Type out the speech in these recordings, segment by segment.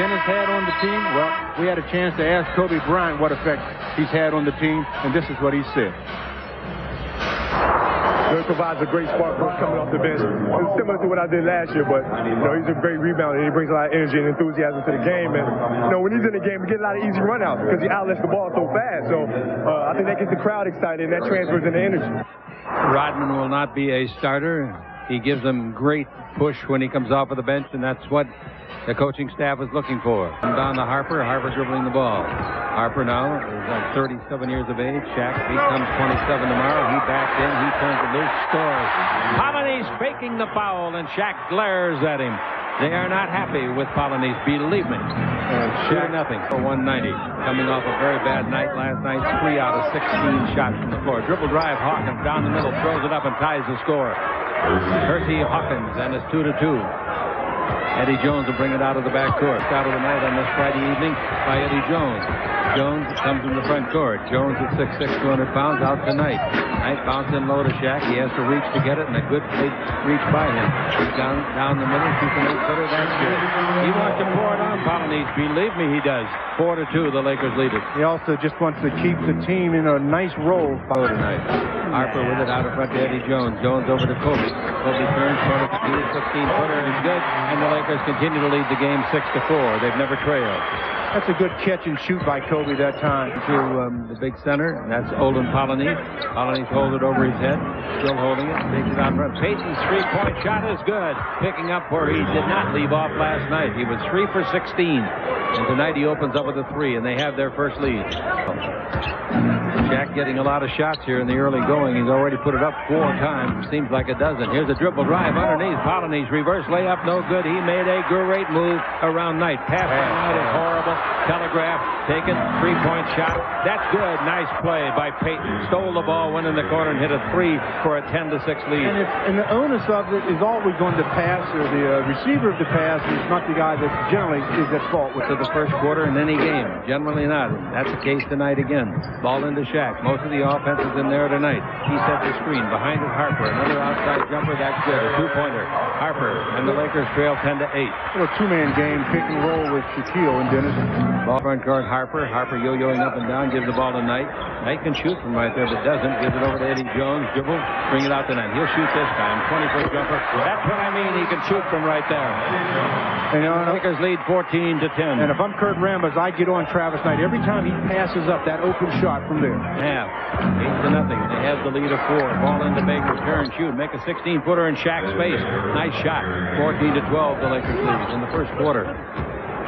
Dennis had on the team? Well, we had a chance to ask Kobe Bryant what effect he's had on the team, and this is what he said. He provides a great spark for us coming off the bench. It's similar to what I did last year, but he's a great rebounder. He brings a lot of energy and enthusiasm to the game. And when he's in the game, we get a lot of easy runouts because he outlets the ball so fast. So I think that gets the crowd excited, and that transfers into energy. Rodman will not be a starter. He gives them great push when he comes off of the bench, and that's what the coaching staff is looking for. And down to Harper. Harper dribbling the ball. Harper now is like 37 years of age. Shaq becomes 27 tomorrow. He backs in. He turns it loose. Scores. Polynice faking the foul, and Shaq glares at him. They are not happy with Polynice, believe me. Shaq nothing for 190. Coming off a very bad night last night. 3 out of 16 shots from the floor. Dribble drive. Hawkins down the middle. Throws it up and ties the score. Hersey Hawkins, and it's 2-2. Eddie Jones will bring it out of the back court. Out of the night on this Friday evening by Eddie Jones. Jones comes in the front court. Jones at 6'6", 200 pounds, out tonight. Knight bounce in low to Shaq. He has to reach to get it, and a good reach by him. He's down the middle. Shoots an 8-footer. That's good. He wants to pour it on Polynice. Believe me, he does. 4-2, the Lakers lead it. He also just wants to keep the team in a nice roll tonight. Harper with it out in front to Eddie Jones. Jones over to Kobe. Kobe turns, corner to 16-footer is good, and the Lakers continue to lead the game 6-4. They've never trailed. That's a good catch and shoot by Kobe that time. To the big center, and that's Olden Polynice. Polynice holds it over his head, still holding it, takes it out front. Payton's three-point shot is good, picking up where he did not leave off last night. He was 3 for 16, and tonight he opens up with a 3, and they have their first lead. Shaq getting a lot of shots here in the early going. He's already put it up 4 times. Seems like a dozen. Here's a dribble drive underneath. Polynice reverse layup, no good. He made a great move around Knight. Pass Knight is horrible. Telegraph taken. 3-point shot. That's good. Nice play by Payton. Stole the ball, went in the corner, and hit a 3 for a 10-6 lead. And the onus of it is always going to pass, or the receiver of the pass is not the guy that generally is at fault with the first quarter in any game. Generally not. That's the case tonight again. Ball into Shaq. Most of the offense is in there tonight. He set the screen. Behind it, Harper. Another outside jumper. That's good. A 2-pointer. Harper and the Lakers trail 10-8. A 2-man game. Pick and roll with Shaquille and Dennis. Ball front court. Harper. Harper yo-yoing up and down. Gives the ball to Knight. Knight can shoot from right there, but doesn't. Gives it over to Eddie Jones. Dribble. Bring it out to Knight. He'll shoot this time. 20-foot jumper. That's what I mean. He can shoot from right there. And the Lakers lead 14-10. And if I'm Kurt Rambis, I get on Travis Knight every time he passes up that open shot from there. Half. 8-0. They have the lead of 4. Ball into Baker. Turn, shoot. Make a 16-footer in Shaq's face. Nice shot. 14-12. The Lakers lead in the first quarter.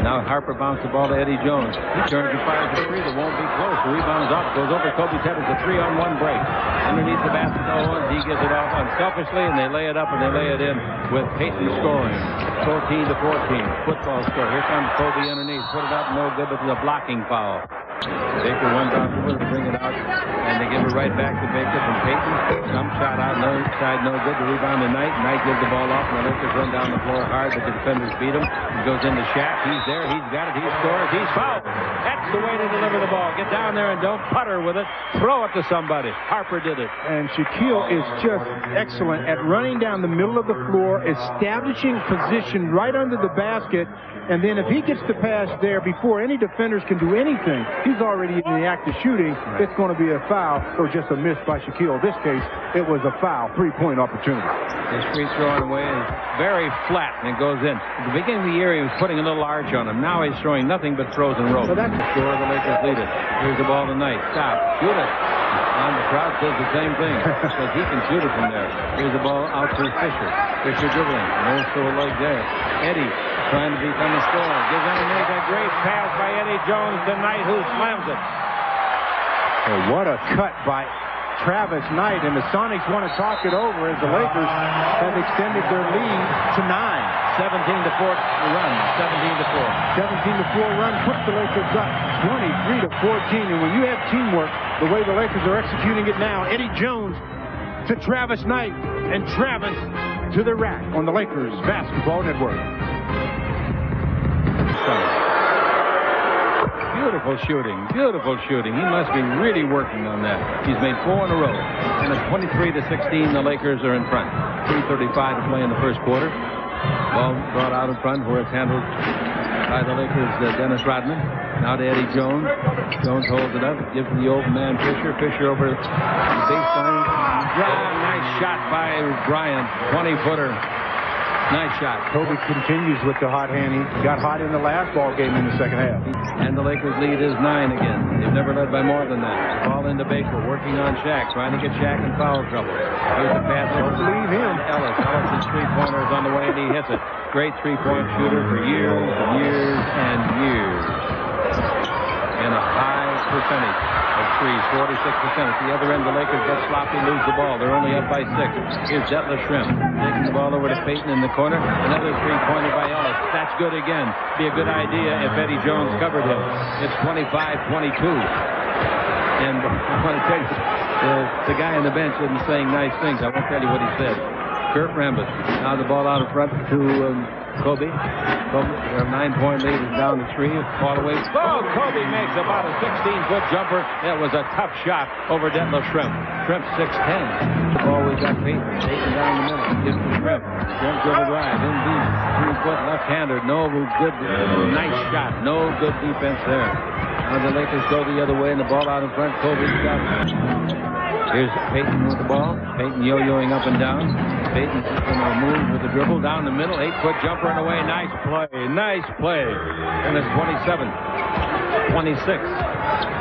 Now Harper bounced the ball to Eddie Jones. He turns and fires a 3 that won't be close. The rebound's up. Goes over Kobe's head. It's a 3-on-1 break. Underneath the basket, Owens. He gets it off unselfishly, and they lay it up and they lay it in with Payton scoring. 14-14. Football score. Here comes Kobe underneath. Put it up. No good, but it's a blocking foul. Baker runs out to bring it out, and they give it right back to Baker from Payton. Some shot out, no side, no good. The rebound to Knight. Knight gives the ball off, and the Lakers run down the floor hard, but the defenders beat him. He goes into Shaq. He's there. He's got it. He scores. He's fouled. That's the way to deliver the ball. Get down there and don't putter with it. Throw it to somebody. Harper did it. And Shaquille is just excellent at running down the middle of the floor, establishing position right under the basket. And then if he gets the pass there before any defenders can do anything, he's already in the act of shooting. It's going to be a foul or just a miss by Shaquille. In this case, it was a foul, 3-point opportunity. His free throw on the way is very flat, and it goes in. At the beginning of the year, he was putting a little arch on him. Now he's throwing nothing but throws and rolls. So that's the score. The Lakers lead it. Here's the ball tonight. Stop. Shoot it. And the crowd says the same thing, because he can shoot it from there. Here's the ball out to Fisher. Fisher dribbling. No throw leg there. Eddie trying to become a scorer. Gives underneath a great pass by Eddie Jones tonight, who slams it. Well, what a cut by Travis Knight, and the Sonics want to talk it over as the Lakers have extended their lead to 9. 17-4 run. 17-4 run puts the Lakers up 23-14. And when you have teamwork, the way the Lakers are executing it now, Eddie Jones to Travis Knight, and Travis to the rack on the Lakers Basketball Network. Beautiful shooting. Beautiful shooting. He must be really working on that. He's made 4 in a row. And at 23-16, the Lakers are in front. 3:35 to play in the first quarter. Ball brought out in front where it's handled by the Lakers, Dennis Rodman. Now to Eddie Jones. Jones holds it up, gives to the open man Fisher. Fisher over the baseline. Nice shot by Bryant. 20-footer. Nice shot. Kobe continues with the hot hand. He got hot in the last ball game in the second half. And the Lakers lead is 9 again. They've never led by more than that. Ball into Baker, working on Shaq, trying to get Shaq in foul trouble. Here's a pass. Don't leave him. Ellis's three-pointer is on the way, and he hits it. Great three-point shooter for years and years and years. And a high percentage of threes, 46%. At the other end, the Lakers get sloppy, lose the ball. They're only up by 6. Here's Detlef Schrempf taking the ball over to Payton in the corner. Another three-pointer by Ellis. That's good again. Be a good idea if Eddie Jones covered him. It's 25-22. And I want to tell you, the guy on the bench isn't saying nice things. I won't tell you what he said. Kurt Rambis. Now the ball out in front to Kobe. Their 9-point lead is down to 3. Fall away. Oh, Kobe makes about a 16-foot jumper. That was a tough shot over Detlef Schrempf. Schrempf 6'10". Always got Payton down the middle. Gives to Schrempf. Schrempf dribble drive. In deep. 3-foot left-hander. No good. Nice shot. No good defense there. Now the Lakers go the other way and the ball out in front. Kobe's got it. Here's Payton with the ball. Payton yo-yoing up and down. Payton going to move with the dribble down the middle. 8-foot jumper and away. Nice play. Nice play. And it's 27-26.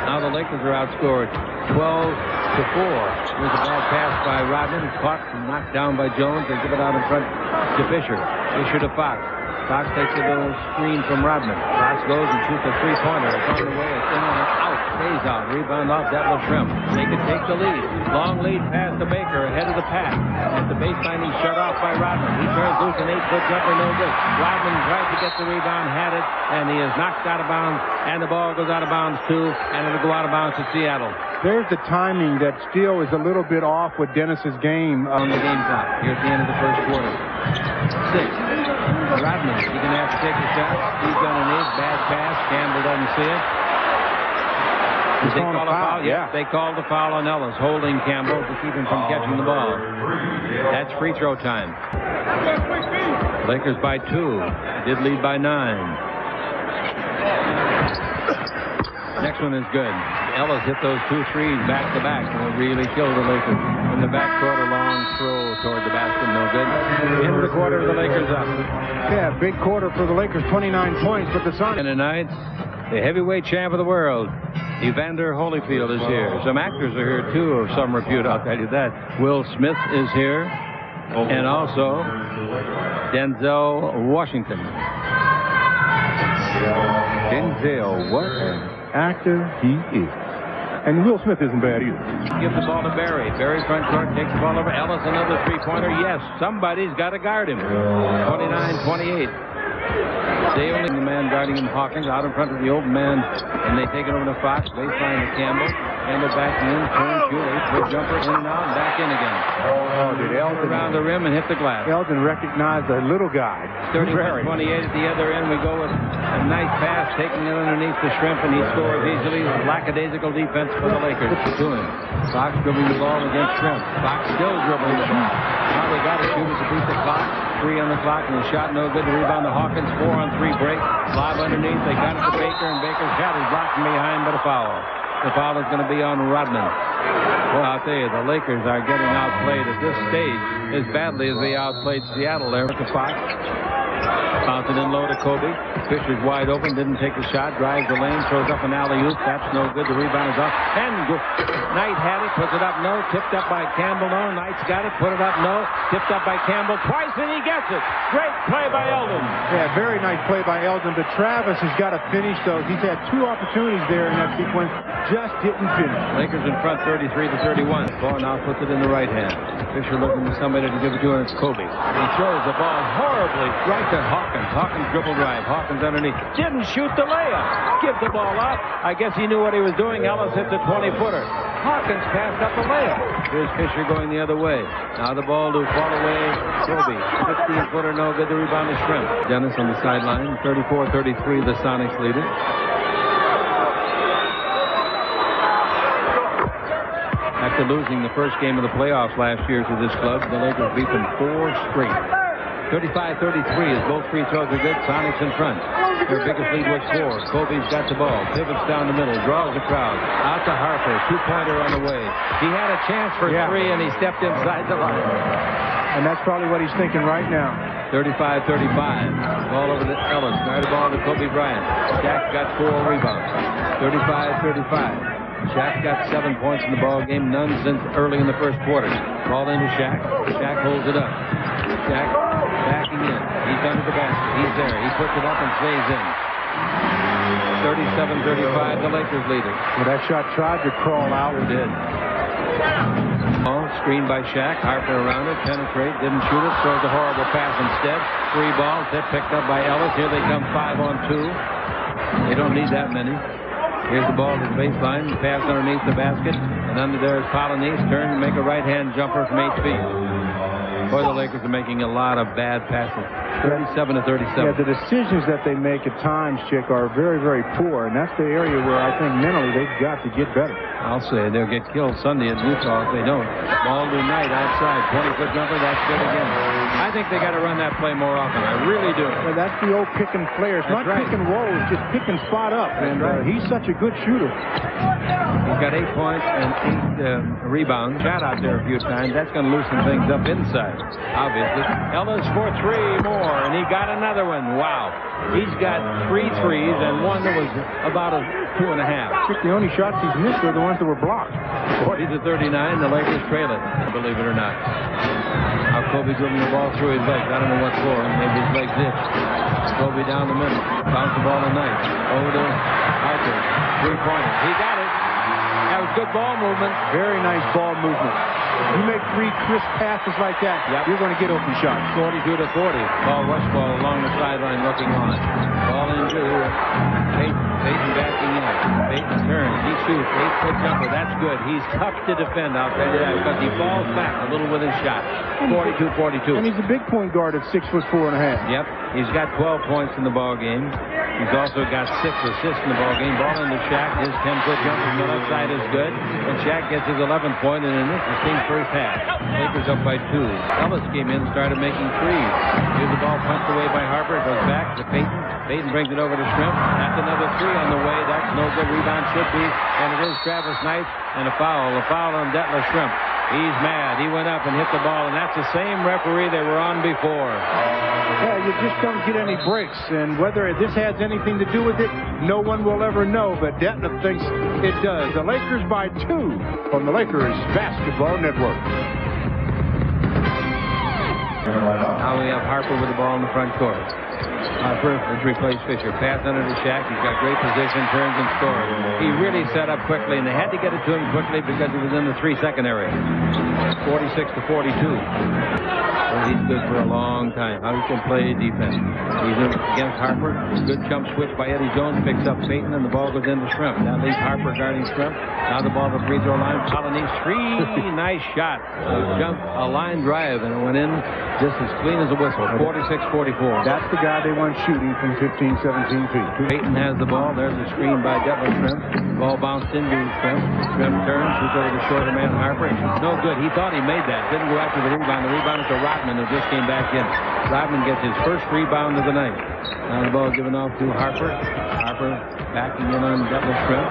Now the Lakers are outscored 12-4. Here's a bad pass by Rodman. Caught and knocked down by Jones. They give it out in front to Fisher. Fisher to Fox. Fox takes a little screen from Rodman. Fox goes and shoots a three-pointer. It's on the way. It's in and out. Stays out. Rebound off Detlef Schrempf. They can take the lead. Long lead pass to Baker ahead of the pack. At the baseline, he's shut off by Rodman. He turns loose an 8-foot jumper. No good. Rodman tried to get the rebound, had it, and he is knocked out of bounds. And the ball goes out of bounds too, and it'll go out of bounds to Seattle. There's the timing that still is a little bit off with Dennis's game. On the game clock. Here at the end of the first quarter. 6. Rodman, he's going to have to take a shot. He's underneath. Bad pass. Campbell doesn't see it. Did they call a foul? Yeah. They called the foul on Ellis, holding Campbell to keep him from catching the ball. That's free throw time. Lakers by 2. Did lead by 9. Next one is good. Ellis hit those 2 threes back to back, and it really killed the Lakers. In the backcourt, a long throw toward the basket, no good. End of the quarter, the Lakers up. Yeah, big quarter for the Lakers, 29 points, but the Sonics. And tonight, the heavyweight champ of the world, Evander Holyfield, is here. Some actors are here, too, of some repute, I'll tell you that. Will Smith is here, and also Denzel Washington. Denzel, what an actor he is. And Will Smith isn't bad either. Gives the ball to Barry. Barry front court, takes the ball over. Ellis, another three-pointer. Yes, somebody's got to guard him. 29-28. Dale, the man guarding him, Hawkins, out in front of the open man, and they take it over to Fox. Baseline to Campbell. Campbell back in, turn, shoot, 8-foot jumper, in and out, and back in again. Oh, did Eldon around the rim and hit the glass. Eldon recognized the little guy. 31-28 at the other end. We go with a nice pass, taking it underneath the Schrempf, and he scores easily. Lackadaisical defense for the Lakers. To him. Fox dribbling the ball against Schrempf. Fox still dribbling the ball. Now they got to shoot it to beat the clock. 3 on the clock, and the shot no good. The rebound to Hawkins. 4-on-3 break. Lob underneath. They got it to Baker, and Baker's shot is blocked from behind, but a foul. The foul is going to be on Rodman. Well, I'll tell you, the Lakers are getting outplayed at this stage as badly as they outplayed Seattle there with the Fox. Bouncing in low to Kobe. Fisher's wide open, didn't take the shot, drives the lane, throws up an alley-oop. That's no good. The rebound is off. And Knight had it, puts it up, no. Tipped up by Campbell, no. Knight's got it, put it up, no. Tipped up by Campbell twice, and he gets it. Great play by Eldon. Yeah, very nice play by Eldon, but Travis has got to finish those. He's had 2 opportunities there in that sequence, just didn't finish. Lakers in front 33-31. Ball now puts it in the right hand. Fisher looking for somebody to give it to, and it's Kobe. He throws the ball horribly right to Hawkins. Hawkins dribble drive. Hawkins underneath. Didn't shoot the layup. Give the ball up. I guess he knew what he was doing. Ellis hits a 20-footer. Hawkins passed up the layup. Here's Fisher going the other way. Now the ball to fall away. Kobe. 15-footer, no good. The rebound is Schrempf. Dennis on the sideline. 34-33, the Sonics lead it. After losing the first game of the playoffs last year to this club, the Lakers beat them 4 straight. 35-33 as both free throws are good. Sonics in front. Their biggest lead was 4. Kobe's got the ball, pivots down the middle, draws the crowd. Out to Harper, 2-pointer on the way. He had a chance for 3, and he stepped inside the line. And that's probably what he's thinking right now. 35-35. Ball over to Ellis. Guard the ball to Kobe Bryant. Shaq got 4 rebounds. 35-35. Shaq got 7 points in the ball game, none since early in the first quarter. Ball into Shaq. Shaq holds it up. Shaq backing in. He's under the basket. He's there. He puts it up and stays in. 37-35. The Lakers lead it. Well, that shot tried to crawl out. It did. Ball screened by Shaq. Harper around it. Penetrate. Didn't shoot it. Throws a horrible pass instead. 3 balls. They're picked up by Ellis. Here they come 5 on 2. They don't need that many. Here's the ball to the baseline. Pass underneath the basket. And under there is Polonese. Turn and make a right-hand jumper from 8 feet. Boy, the Lakers are making a lot of bad passes. 37-37. Yeah, the decisions that they make at times, Chick, are very, very poor. And that's the area where I think mentally they've got to get better. I'll say they'll get killed Sunday at Utah if they don't. Ball to Knight outside. 20-foot jumper. That's good again. I think they got to run that play more often. I really do. Well, that's the old pick and play. It's not pick and roll. It's just pick and spot up. And he's such a good shooter. He's got 8 points and 8 rebounds. Shot out there a few times. That's going to loosen things up inside, obviously. Ellis for 3 more, and he got another one. Wow. He's got 3 threes and one that was about a 2.5. The only shots he's missed are the ones that were blocked. 40-39, the Lakers trail it, believe it or not. Now Kobe dribbling the ball through his legs. I don't know what for. Maybe his legs itch. Kobe down the middle. Bounce the ball to Knight. Over to Harper. 3-pointer. He got it. That was good ball movement. Very nice ball movement. You make 3 crisp passes like that, you're going to get open shots. 42-40. Ball rush ball along the sideline looking on. Ball into Payton. Payton backing in. Payton turns. He shoots. 8-foot jumper. That's good. He's tough to defend, I'll tell you that, because he falls back a little with his shot. 42-42. And he's a big point guard at 6'4.5". Yep. He's got 12 points in the ball game. He's also got 6 assists in the ball game. Ball into Shaq. His 10-foot jumper from the left side is good. And Shaq gets his 11th point, and in this is team's first half. Lakers up by 2. Ellis came in and started making 3s. Here's the ball punched away by Harper. It goes back to Payton. Payton brings it over to Shrimp. That's another 3 on the way. That's no good. Rebound should be. And it is Travis Knight. And a foul. A foul on Detlef Shrimp. He's mad. He went up and hit the ball, and that's the same referee they were on before. Yeah, you just don't get any breaks, and whether this has anything to do with it, no one will ever know, but Detlef thinks it does. The Lakers by 2 on the Lakers Basketball Network. Now we have Harper with the ball in the front court. Harper has replaced Fisher. Pass under to Shaq. He's got great position, turns and scores. He really set up quickly, and they had to get it to him quickly because he was in the 3-second area. 46-42. Well, he's good for a long time. How he can play defense. He's against Harper. Good jump switch by Eddie Jones. Picks up Payton, and the ball goes into Shrimp. That leaves Harper guarding Shrimp. Now the ball to the free throw line. Polonese 3. Nice shot. A line drive, and it went in just as clean as a whistle. 46-44. That's the guy they want shooting from 15, 17 feet. Payton has the ball. There's a screen by Detlef Shrimp. Ball bounced into Shrimp. Shrimp turns. Shoots over the shorter man, Harper. No good. He thought he made that. Didn't go after the rebound. The rebound is to Rodman, who just came back in. Rodman gets his first rebound of the night. Now the ball given off to Harper. Harper backing in on Detlef Shrimp.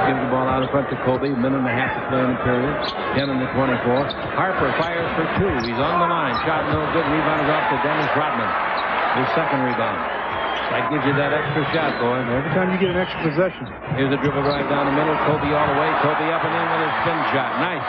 Gives the ball out in front to Kobe. A minute and a half to play in the period. 10 in the 24. Harper fires for 2. He's on the line. Shot no good. Rebound is off to Dennis Rodman. His second rebound. That gives you that extra shot, boy. Every time you get an extra possession. Here's a dribble drive down the middle. Kobe all the way. Kobe up and in with his spin shot. Nice.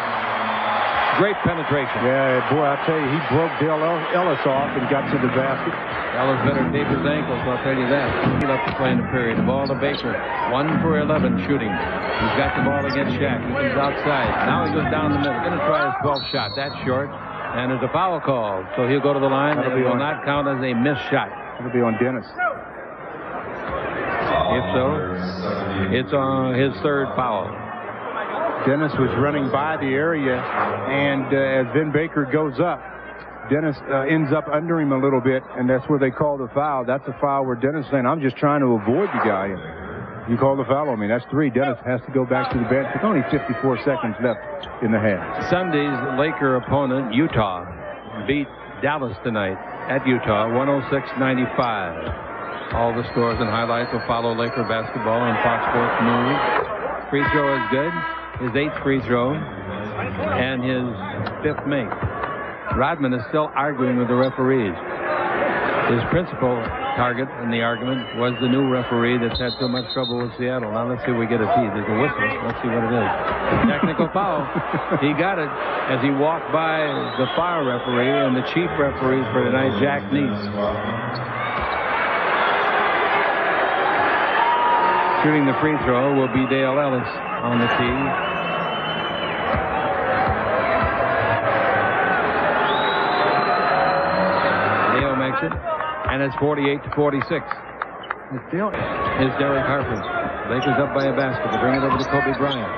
Great penetration. Yeah, boy, I tell you, he broke Dale Ellis off and got to the basket. Ellis better tape his ankles, I'll tell you that. He left to play in the period. The ball to Baker. 1 for 11 shooting. He's got the ball against Shaq. He comes outside. Now he goes down the middle. Going to try his 12th shot. That's short. And there's a foul call. So he'll go to the line. It will not count as a missed shot. It'll be on Dennis. If so, it's on his 3rd foul. Dennis was running by the area, and as Ben Baker goes up, Dennis ends up under him a little bit, and that's where they call the foul. That's a foul where Dennis is saying, I'm just trying to avoid the guy. You call the foul on me. That's 3. Dennis has to go back to the bench. There's only 54 seconds left in the half. Sunday's Laker opponent, Utah, beat Dallas tonight at Utah, 106-95. All the scores and highlights will follow Laker basketball on Fox Sports News. Free throw is good. His 8th free throw and his 5th make. Rodman is still arguing with the referees. His principal target in the argument was the new referee that's had so much trouble with Seattle. Now let's see if we get a feed. There's a whistle. Let's see what it is. Technical foul. He got it as he walked by the fire referee and the chief referee for tonight, Jack Neese. Shooting the free throw will be Dale Ellis on the tee. Dale makes it. And it's 48-46. Here's Derek Harper. Lakers up by a basket. They bring it over to Kobe Bryant.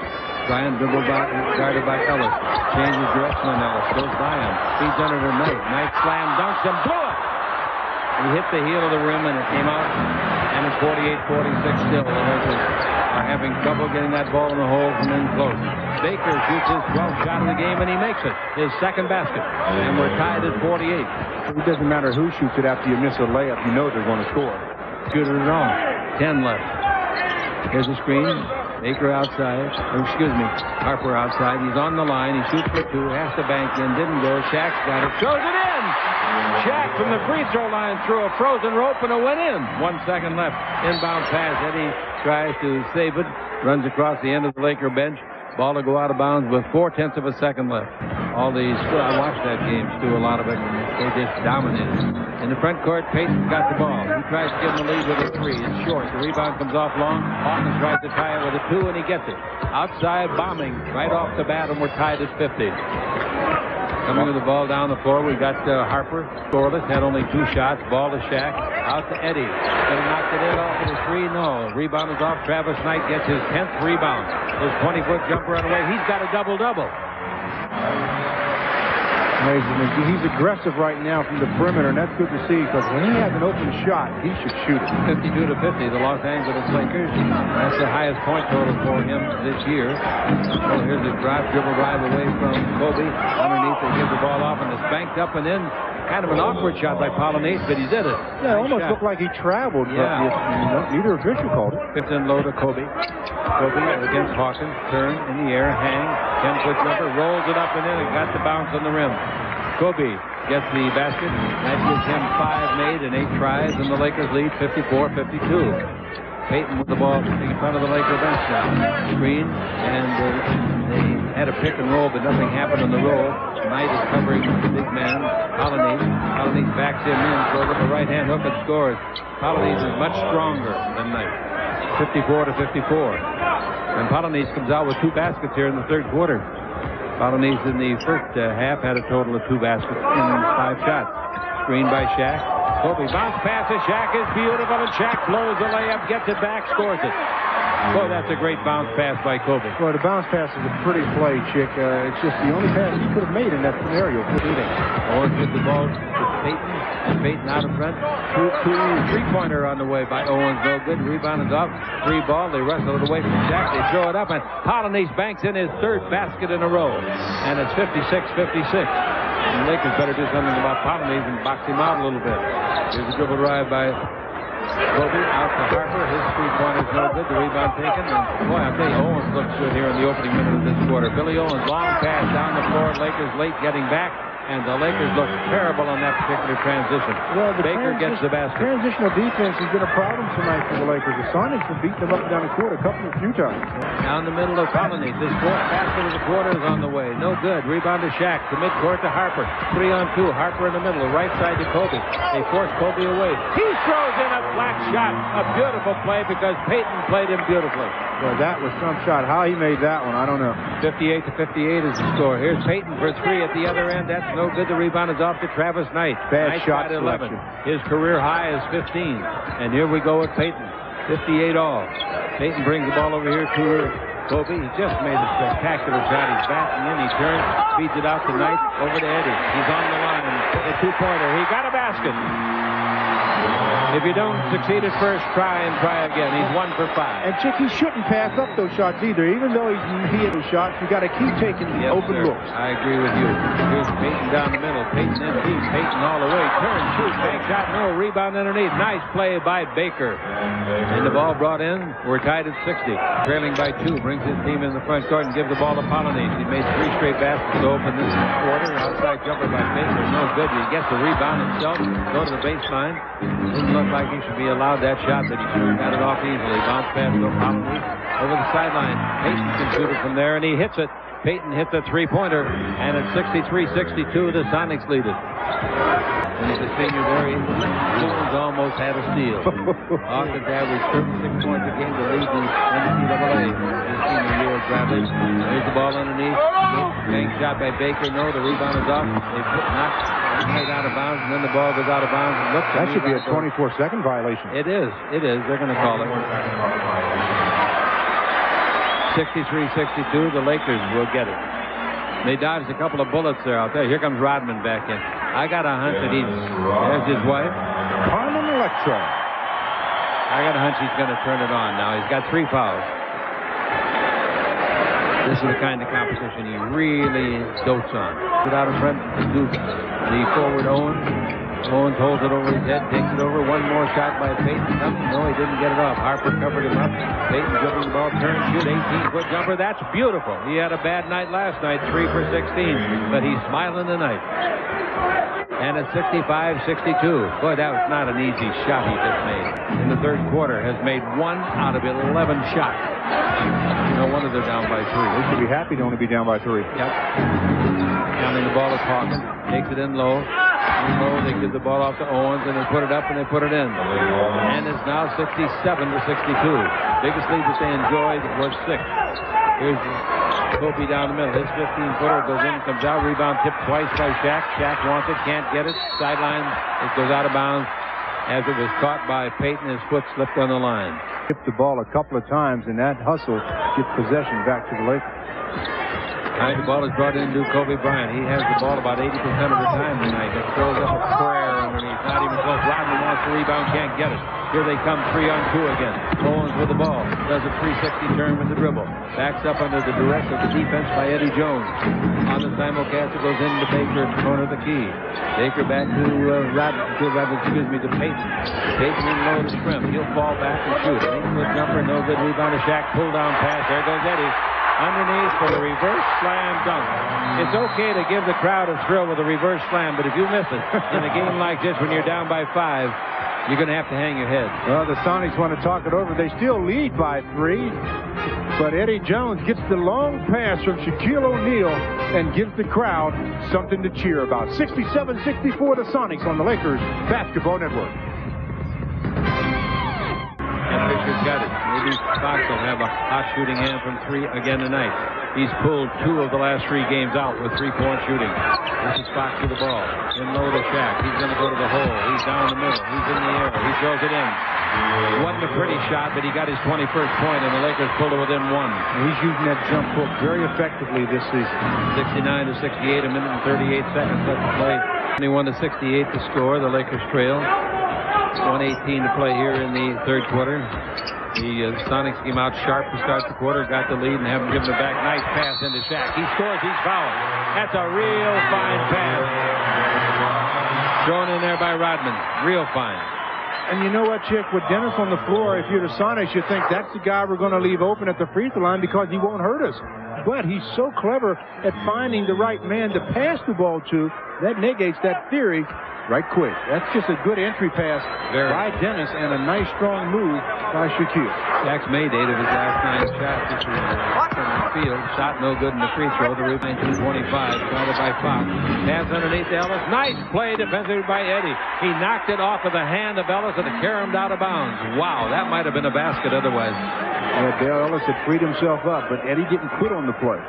Bryant dribbled by, guarded by Ellis. Changes direction on Ellis. Goes by him. Feeds under to Knight. Knight slam dunks and blew it. He hit the heel of the rim and it came out. And it's 48-46 still. The Lakers are having trouble getting that ball in the hole from in close. Baker shoots his 12th shot of the game and he makes it. His 2nd basket. And we're tied at 48. It doesn't matter who shoots it after you miss a layup. You know they're going to score. Shoot it at all. 10 left. Here's a screen. Baker outside. Or excuse me. Harper outside. He's on the line. He shoots for 2. Has to bank in. Didn't go. Shaq's got it. Throws it in. Shaq from the free throw line threw a frozen rope and it went in. 1 second left. Inbound pass. Eddie tries to save it. Runs across the end of the Laker bench. Ball to go out of bounds with 0.4 of a second left. All these, I watched that game, Stu, a lot of it. They just dominated. In the front court, Payton's got the ball. He tries to give him the lead with a 3. It's short. The rebound comes off long. Hawkins tries to tie it with a 2, and he gets it. Outside bombing right off the bat, and we're tied at 50. Coming with the ball down the floor, we got Harper, scoreless, had only 2 shots. Ball to Shaq, out to Eddie. Gonna knock it in off of the 3. No. Rebound is off. Travis Knight gets his 10th rebound. His 20-foot jumper on the way. He's got a double-double. Amazing. He's aggressive right now from the perimeter, and that's good to see because when he has an open shot, he should shoot it. 52-50, the Los Angeles Lakers. That's the highest point total for him this year. So here's a dribble drive away from Kobe. Underneath, they give the ball off, and it's banked up and in. Kind of an awkward shot by Polonese, but he did it. Yeah, it almost looked like he traveled, but neither official called it. Fits in low to Kobe. Kobe against Hawkins. Turn in the air, hang. 10-foot jumper, rolls it up and in, and got the bounce on the rim. Kobe gets the basket. That gives him 5 made and 8 tries, and the Lakers lead 54-52. Payton with the ball in front of the Laker bench now. Screen, and they had a pick and roll, but nothing happened on the roll. Knight is covering the big man, Polonese. Polonese backs him in, throws up a right-hand hook and scores. Polonese is much stronger than Knight. 54-54. And Polonese comes out with 2 baskets here in the 3rd quarter. Polonese in the first half had a total of 2 baskets in 5 shots. Screen by Shaq. Kobe bounce pass to Shaq is beautiful, and Shaq blows the layup, gets it back, scores it. Boy, that's a great bounce pass by Kobe. Well, the bounce pass is a pretty play, Chick. It's just the only pass he could have made in that scenario. Owens gives the ball to Payton. Payton out in front. 3-pointer on the way by Owens. No good. Rebound is off. 3 ball. They wrestle it away from Shaq. They throw it up, and Polonese banks in his 3rd basket in a row. And it's 56-56. And the Lakers better do something about Polonese and box him out a little bit. Here's a dribble drive by Kobe out to Harper. His 3-pointer's no good. The rebound taken. And boy, I tell you, Owens looks good here in the opening minute of this quarter. Billy Owens, long pass down the floor. Lakers late getting back. And the Lakers look terrible on that particular transition. Well, Baker gets the basket. Transitional defense has been a problem tonight for the Lakers. The Sonics have beaten them up and down the court a few times. Down the middle of Polonese. This 4th basket of the quarter is on the way. No good. Rebound to Shaq. To midcourt to Harper. 3-on-2. Harper in the middle. Right side to Kobe. They force Kobe away. He throws in a flat shot. A beautiful play because Payton played him beautifully. Well, that was some shot. How he made that one, I don't know. 58-58 is the score. Here's Payton for 3 at the other end. That's no good. The rebound is off to Travis Knight. Bad shot 11. His career high is 15. And here we go with Payton. 58 all. Payton brings the ball over here to Kobe. He just made a spectacular shot. He's batting in. He turns, feeds it out to Knight, over to Eddie. He's on the line. The 2-pointer. He got a basket. If you don't succeed at first, try and try again. He's 1 for 5. And Chick, he shouldn't pass up those shots either. Even though he hit those shots, you got to keep taking open looks. I agree with you. Here's Payton down the middle. Payton in deep. Payton all the way. Turn, shoot, bank shot, no rebound underneath. Nice play by Baker. And the ball brought in. We're tied at 60. Trailing by 2. Brings his team in the front court and gives the ball to Polonese. He made 3 straight baskets to open this quarter. Outside jumper by Baker. No good. He gets the rebound himself. Go to the baseline. Didn't look like he should be allowed that shot, but he sure got it off easily. Bounce pass to Polonese. Over the sideline. Payton can shoot it from there, and he hits it. Payton hits a three-pointer, and at 63-62, the Sonics lead it. When he's a senior there, Lewis almost had a steal. Hawkins averaged 36 points a game to lead the NCAA his senior year at Bradley. There's the ball underneath. Bank shot by Baker. No, the rebound is off. They knocked it out of bounds, and then the ball goes out of bounds. That should be a 24-second violation. It is. It is. They're going to call it. 63-62, the Lakers will get it. They dodged a couple of bullets there out there. Here comes Rodman back in. I got a hunch that there's his wife. Carmen Electra. I got a hunch he's going to turn it on now. He's got 3 fouls. This is the kind of competition he really dotes on. Get out in front to Duke. The forward Owens. Owens holds it over his head, takes it over. One more shot by Payton. No, he didn't get it off. Harper covered him up. Payton dribbling the ball, turn, shoot, 18-foot jumper. That's beautiful. He had a bad night last night, 3 for 16, but he's smiling tonight. And at 65-62. Boy, that was not an easy shot he just made. In the third quarter, has made 1 out of 11 shots. No wonder they're down by 3. They should be happy to only be down by 3. Yep. Counting the ball is Hawkins. Takes it in low. They give the ball off to Owens, and they put it up, and they put it in. And it's now 67-62. Biggest lead that they enjoyed was 6. Here's Kobe down the middle. His 15-footer goes in, comes out. Rebound tipped twice by Shaq. Shaq wants it, can't get it. Sideline, it goes out of bounds as it was caught by Payton. His foot slipped on the line. Tipped the ball a couple of times, and that hustle gets possession back to the Lakers. The ball is brought in to Kobe Bryant. He has the ball about 80% of the time tonight. He throws up a square underneath. Not even close. Rodman wants the rebound, can't get it. Here they come 3-on-2 again. Owens with the ball. Does a 360 turn with the dribble. Backs up under the duress of the defense by Eddie Jones. On the simulcast, it goes into Baker at the corner of the key. Baker back to to Payton. Payton in low to Scrim. He'll fall back and shoot. 8-foot jumper, no good. Rebound to Shaq. Pull down pass. There goes Eddie. Underneath for the reverse slam dunk. It's okay to give the crowd a thrill with a reverse slam, but if you miss it in a game like this when you're down by 5, you're going to have to hang your head. Well, the Sonics want to talk it over. They still lead by 3, but Eddie Jones gets the long pass from Shaquille O'Neal and gives the crowd something to cheer about. 67-64, the Sonics on the Lakers Basketball Network. And Fisher's got it. Maybe Fox will have a hot shooting hand from 3 again tonight. He's pulled 2 of the last 3 games out with 3-point shooting. This is Fox with the ball. In low to Shaq. He's going to go to the hole. He's down the middle. He's in the air. He throws it in. Wasn't a pretty shot, but he got his 21st point, and the Lakers pulled it within 1. He's using that jump hook very effectively this season. 69-68, a minute and 38 seconds left to play. 21-68 to score. The Lakers trail. 1:18 to play here in the third quarter. The Sonics came out sharp to start the quarter, got the lead, and haven't given it back. Nice pass into Shaq. He scores, he's fouled. That's a real fine pass. Thrown in there by Rodman. Real fine. And you know what, Chick? With Dennis on the floor, if you're the Sonics, you think that's the guy we're going to leave open at the free throw line because he won't hurt us. But he's so clever at finding the right man to pass the ball to, that negates that theory right quick. That's just a good entry pass by Dennis and a nice strong move by Shaquille. Shaq's made 8 of his last 9 shots this year from the field. Shot no good in the free throw. The rebound 225. Started by Fox. Pass underneath Ellis. Nice play defensively by Eddie. He knocked it off of the hand of Ellis and it carried him out of bounds. Wow, that might have been a basket otherwise. Yeah, Dale Ellis had freed himself up, but Eddie didn't quit on the play.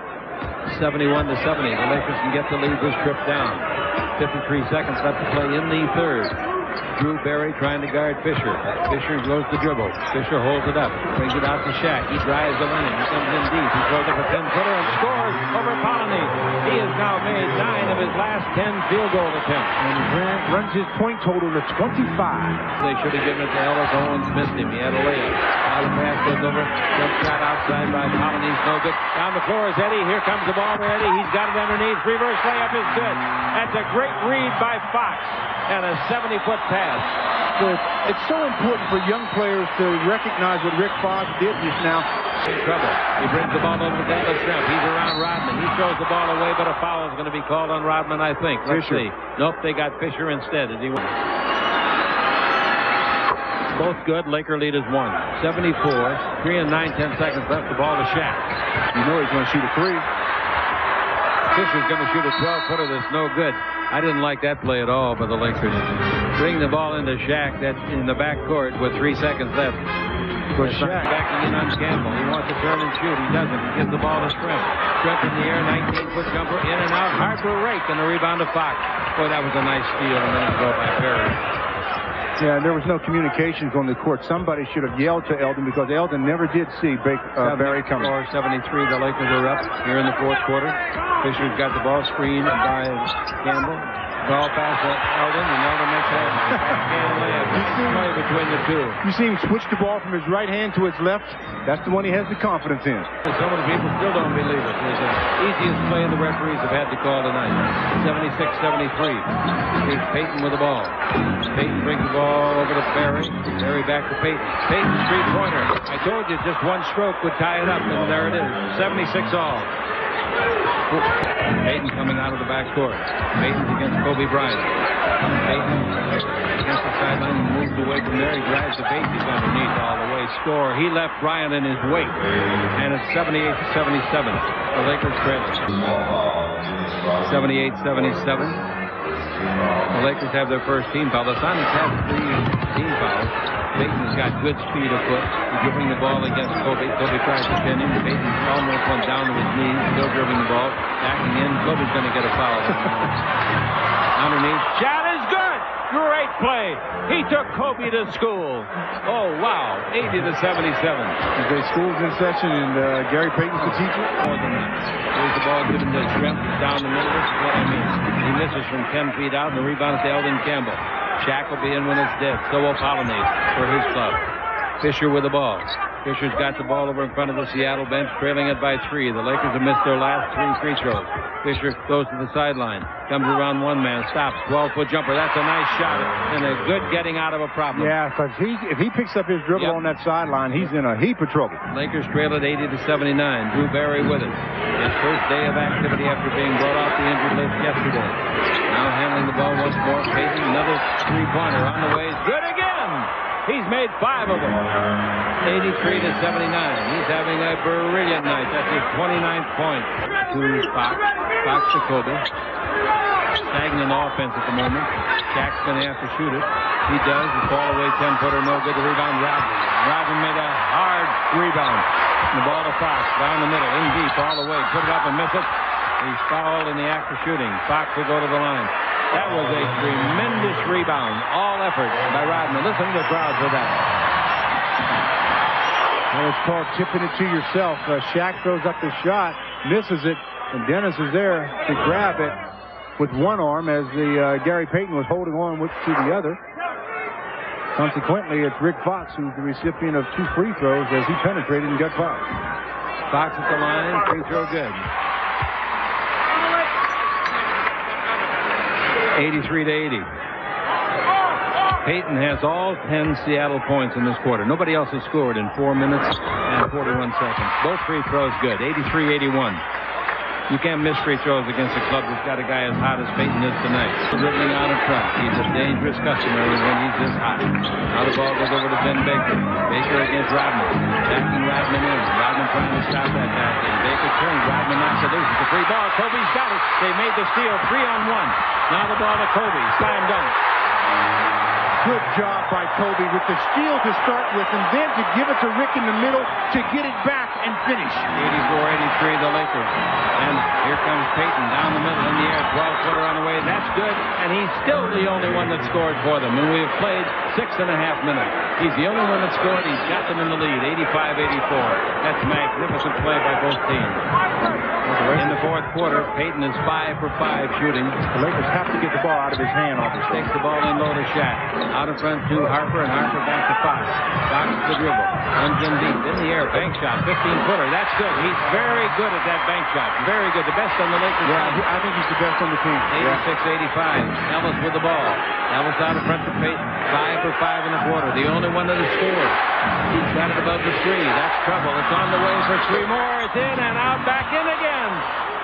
71-70. The Lakers can get the lead this trip down. 53 seconds left to play in the third. Drew Barry trying to guard Fisher. Fisher goes to dribble. Fisher holds it up. Brings it out to Shaq. He drives the lane. He comes in deep. He throws up a 10-footer and scores over Polony. He has now made 9 of his last 10 field goal attempts. And he runs his point total to 25. They should have given it to Ellis. Owens missed him. He had a layup. Now the pass goes over. Jump shot outside by Polony. No good. Down the floor is Eddie. Here comes the ball to Eddie. He's got it underneath. Reverse layup is good. That's a great read by Fox. And a 70-foot pass. It's so important for young players to recognize what Rick Fox did just now. In trouble. He brings the ball over to Davis Shrimp. He's around Rodman. He throws the ball away, but a foul is going to be called on Rodman, I think. Let's see. Nope, they got Fisher instead. As he won. Both good. Laker lead is 1. 74. 3 and 9/10 seconds left. The ball to Shaq. You know he's going to shoot a 3. Fisher's going to shoot a 12-footer that's no good. I didn't like that play at all by the Lakers. Bring the ball into Shaq. That's in the backcourt with 3 seconds left. For Shaq backing in on Campbell. He wants to turn and shoot. He doesn't. He gives the ball to Shrimp. Shrimp in the air, 19-foot jumper, in and out. Harper rake, and the rebound to Fox. Boy, that was a nice steal a minute ago by Perry. Yeah, there was no communications on the court. Somebody should have yelled to Eldon because Eldon never did see Barry coming. 73, the Lakers are up here in the fourth quarter. Fisher's got the ball screened by Campbell. Ball pass to Eldon, and Eldon makes a backhand layup. Play between the two. You see him switch the ball from his right hand to his left. That's the one he has the confidence in. Some of the people still don't believe it. It's the easiest play the referees have had to call tonight. 76-73. Here's Payton with the ball. Payton brings the ball over to Barry. Barry back to Payton. Payton's three-pointer. I told you just one stroke would tie it up, and there it is. 76 all. Payton coming out of the backcourt. Payton's against Kobe Bryant. Payton against the sideline, moves away from there. He drives the bases underneath all the way. Score. He left Bryant in his wake. And it's 78-77. The Lakers trail. 78-77. The Lakers have their first team foul. The Sonics have 3 team fouls. Payton's got good speed afoot. He's dribbling the ball against Kobe. Kobe tries to pin him. Payton almost went down to his knees. Still dribbling the ball. Backing in. Kobe's going to get a foul. Underneath. Shot is good. Great play. He took Kobe to school. Oh, wow. 80-77. The school's in session, and Gary Payton's the teacher. More than that. Here's the ball given to Shrimp down the middle. This is what I mean. He misses from 10 feet out, and the rebound is to Eldon Campbell. Shaq will be in when it's dead. So will Polony for his club. Fisher with the ball. Fisher's got the ball over in front of the Seattle bench, trailing it by 3. The Lakers have missed their last 3 free throws. Fisher goes to the sideline. Comes around one man. Stops. 12-foot jumper. That's a nice shot and a good getting out of a problem. Yeah, because if he picks up his dribble on that sideline, he's in a heap of trouble. Lakers trail at 80-79. Drew Barry with it. His first day of activity after being brought off the injured list yesterday. Now handling the ball once more. Payton, another three-pointer on the way. Good again! He's made 5 of them. 83-79. He's having a brilliant night. That's his 29th point. To Fox. Fox to Kobe. Stagnant offense at the moment. Shaq's going to have to shoot it. He does. The fall away 10-footer. No good. The rebound, Rodman. Rodman made a hard rebound. The ball to Fox. Down the middle. In deep. All the way. Put it up and miss it. He's fouled in the act of shooting. Fox will go to the line. That was a tremendous rebound. All effort by Rodman. Listen to the crowd for that. Well, it's called tipping it to yourself. Shaq throws up the shot, misses it, and Dennis is there to grab it with one arm as the Gary Payton was holding on to the other. Consequently, it's Rick Fox who's the recipient of 2 free throws as he penetrated and got fouled. Fox at the line, free throw good. 83-80. Payton has all 10 Seattle points in this quarter. Nobody else has scored in 4 minutes and 41 seconds. Both free throws good. 83-81. You can't miss free throws against a club that's got a guy as hot as Payton is tonight. Dribbling out in front. He's a dangerous customer when he's this hot. Now the ball goes over to Ben Baker. Baker against Rodman. Backing Rodman in. Rodman trying to stop that backing. Baker turns. Rodman knocks it loose. It's a free ball. Kobe's got it. They made the steal 3-on-1. Now the ball to Kobe. Slam dunk. Good job by Kobe with the steal to start with, and then to give it to Rick in the middle to get it back and finish. 84-83, the Lakers. And here comes Payton down the middle in the air, 12-footer on the way. That's good, and he's still the only one that scored for them. And we have played 6.5 minutes. He's the only one that scored. He's got them in the lead, 85-84. That's magnificent play by both teams. In the fourth quarter, Payton is 5 for 5 shooting. The Lakers have to get the ball out of his hand, obviously. Takes the ball in low to Shaq. Out in front to Harper, and Harper back to Fox. Fox the dribble. Runs in deep. In the air. Bank shot. 15-footer. That's good. He's very good at that bank shot. Very good. The best on the Lakers. Yeah, I think he's the best on the team. 86-85. Ellis with the ball. Ellis out in front to Payton. 5 for 5 in the quarter. The only one that has scored. He's got it above the 3. That's trouble. It's on the way for 3 more. It's in and out. Back in again.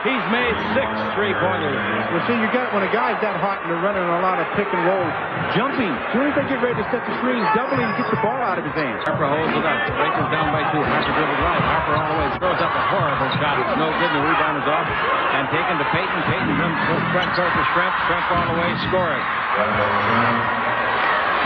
He's made 6 3-pointers. Well, see, you got when a guy's that hot and they're running a lot of pick and rolls, jumping. As soon as they get ready to set the screen, doubling to get the ball out of his hands. Harper holds it up. Lakers down by 2. Harper dribbles right. Harper all the way. Throws up a horrible shot. It's no good. The rebound is off. And taken to Payton. Payton runs front court to Schrempf. Schrempf all the way. Score it.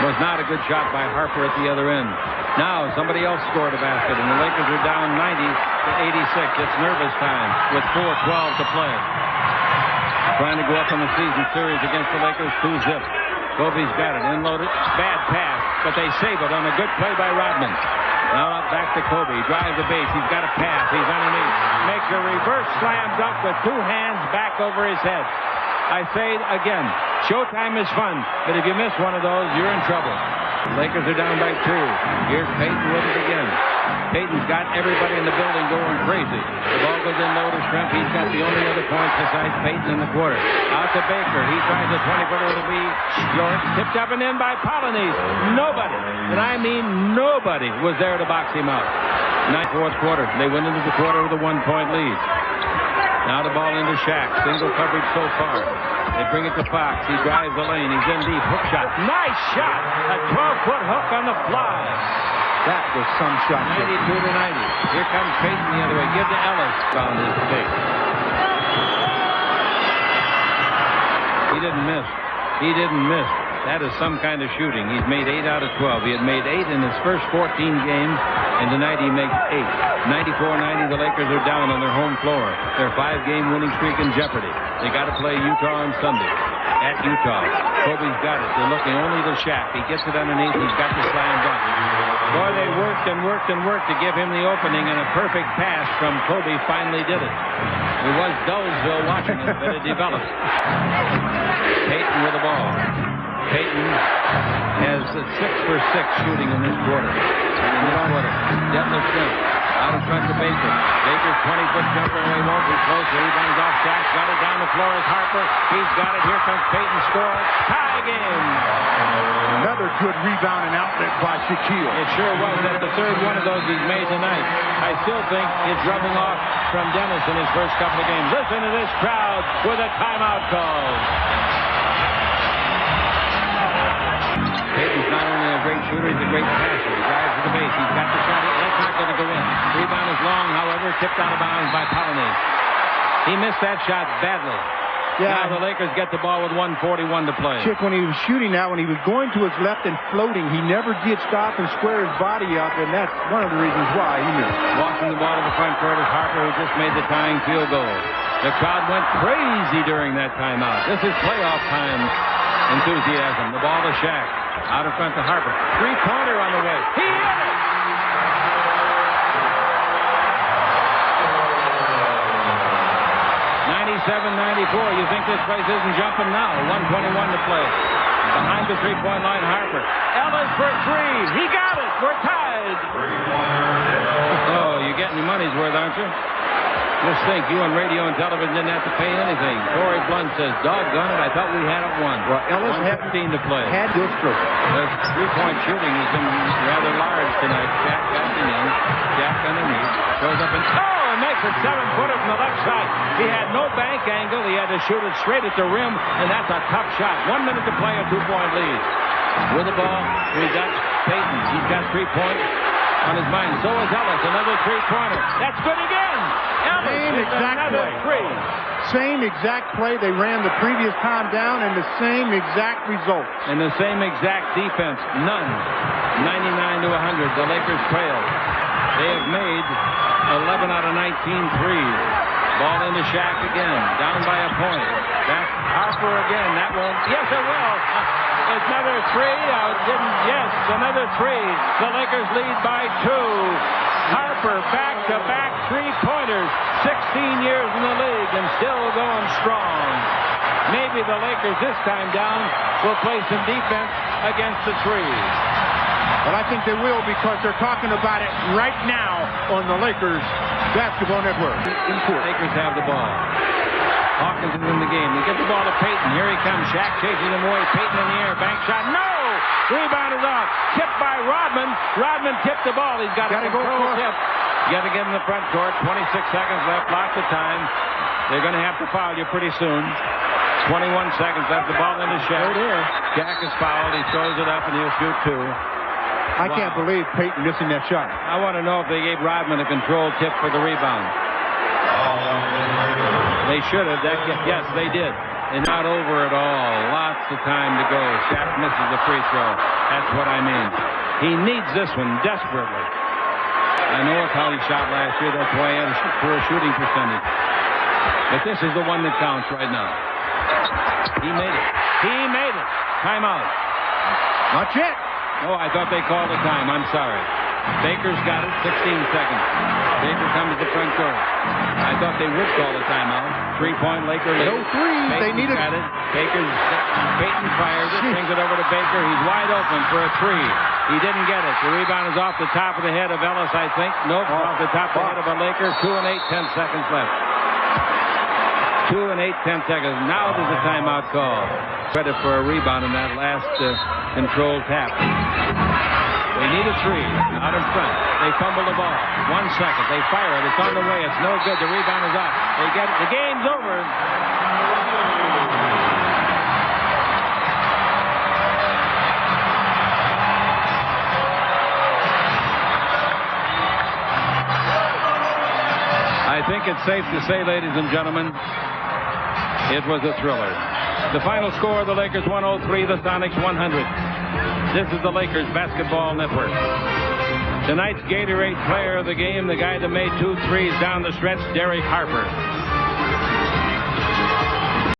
Was not a good shot by Harper at the other end. Now somebody else scored a basket, and the Lakers are down 90-86. It's nervous time with 4:12 to play. Trying to go up in the season series against the Lakers, 2-zip. Kobe's got it, inloaded, bad pass, but they save it on a good play by Rodman. Now up back to Kobe, drives the base, he's got a pass, he's underneath, makes a reverse slam dunk with 2 hands back over his head. I say it again, showtime is fun, but if you miss one of those, you're in trouble. Lakers are down by 2. Here's Payton with it again. Payton's got everybody in the building going crazy. The ball goes in low to Schrempf. He's got the only other points besides Payton in the quarter. Out to Baker. He tries a 20-footer. It'll be short. Tipped up and in by Polynice. Nobody, and I mean nobody, was there to box him out. Fourth quarter. They went into the quarter with a 1-point lead. Now the ball into Shaq. Single coverage so far. They bring it to Fox. He drives the lane. He's in deep. Hook shot. Nice shot. A 12-foot hook on the fly. That was some shot. 92-90. Here comes Payton the other way. Give to Ellis. Found his face. He didn't miss. He didn't miss. That is some kind of shooting. He's made 8 out of 12. He had made 8 in his first 14 games, and tonight he makes 8. 94-90, the Lakers are down on their home floor. Their 5-game winning streak in jeopardy. They got to play Utah on Sunday at Utah. Kobe's got it. They're looking only to Shaq. He gets it underneath. He's got the slam dunk. Boy, they worked and worked and worked to give him the opening, and a perfect pass from Kobe finally did it. It was Dullsville watching it, but it developed. Payton with the ball. Payton has 6 for 6 shooting in this quarter. Detlef Schrempf out in front to Baker. Baker's 20-foot jumper, and he won't be close. He rebounds off Shaq. Got it down the floor as Harper. He's got it. Here comes Payton. Score. Tie game. Another good rebound and outlet by Shaquille. It sure was. That's the 3rd one of those he's made tonight. I still think it's rubbing off from Dennis in his first couple of games. Listen to this crowd with a timeout call. Payton's not only a great shooter, he's a great passer. He drives to the base. He's got the shot. That's not going to go in. Rebound is long, however, tipped out of bounds by Polynice. He missed that shot badly. Yeah. Now the Lakers get the ball with 1:41 to play. Chick, when he was shooting that, when he was going to his left and floating, he never did stop and square his body up, and that's one of the reasons why he missed. Walking the ball to the front court is Harper, who just made the tying field goal. The crowd went crazy during that timeout. This is playoff time enthusiasm. The ball to Shaq. Out in front to Harper. 3-pointer on the way. He hit it! 97-94. You think this place isn't jumping now? 1:21 to play. Behind the 3-point line, Harper. Ellis for 3. He got it. We're tied. Oh, you're getting your money's worth, aren't you? Just think, you on radio and television didn't have to pay anything. Corey Blunt says, doggone it, I thought we had it won. Well, Ellis had 15 to play. Had good stroke. The 3-point shooting has been rather large tonight. Jack got it in. Jack underneath. Goes up and makes a 7-footer from the left side. He had no bank angle. He had to shoot it straight at the rim, and that's a tough shot. 1 minute to play, a 2-point lead. With the ball, we got Payton. He's got 3 points. on his mind. So is Ellis. Another three-pointer. That's good again. Ellis Same hits exact another play. three. Same exact play they ran the previous time down, and the same exact result. And the same exact defense. None. 99 to 100. The Lakers trail. They have made 11 out of 19 threes. Ball into Shaq again. Down by a point. That's Harper again. That won't. Yes, it will. Another three. Yes, another three. The Lakers lead by 2. Harper back-to-back three-pointers. 16 years in the league and still going strong. Maybe the Lakers this time down will play some defense against the threes. Well, I think they will, because they're talking about it right now on the Lakers Basketball Network. Lakers have the ball. Hawkins is in the game. They get the ball to Payton. Here he comes. Shaq chasing him away. Payton in the air. Bank shot. No! Rebound is off. Tipped by Rodman. Rodman tipped the ball. He's got a control tip. Got to get in the front court. 26 seconds left. Lots of time. They're going to have to foul you pretty soon. 21 seconds left. The ball into Shaq. Shaq is fouled. He throws it up and he'll shoot 2. I can't believe Payton missing that shot. I want to know if they gave Rodman a control tip for the rebound. They should have. Yes, they did. And not over at all. Lots of time to go. Shaq misses the free throw. That's what I mean. He needs this one desperately. I know it's how he shot last year. That's why he had a poor shooting percentage. But this is the one that counts right now. He made it. He made it. Timeout. Not yet. Oh, I thought they called a time. I'm sorry. Baker's got it. 16 seconds. Baker comes to the front court. I thought they would call a timeout. 3-point Laker lead. No threes. They needed got it. Payton fires it. Brings it over to Baker. He's wide open for a three. He didn't get it. The rebound is off the top of the head of Ellis, I think. Nope. Off the top of the head of a Laker. 2 and 8 10 seconds left. 2 and 8 10 seconds. Now there's a timeout call. Credit for a rebound in that last controlled tap. They need a three. Out in front. They fumble the ball. 1 second. They fire it. It's on the way. It's no good. The rebound is off. They get it. The game's over. I think it's safe to say, ladies and gentlemen, it was a thriller. The final score, the Lakers 103, the Sonics 100. This is the Lakers Basketball Network. Tonight's Gatorade player of the game, the guy that made 2 threes down the stretch, Derek Harper.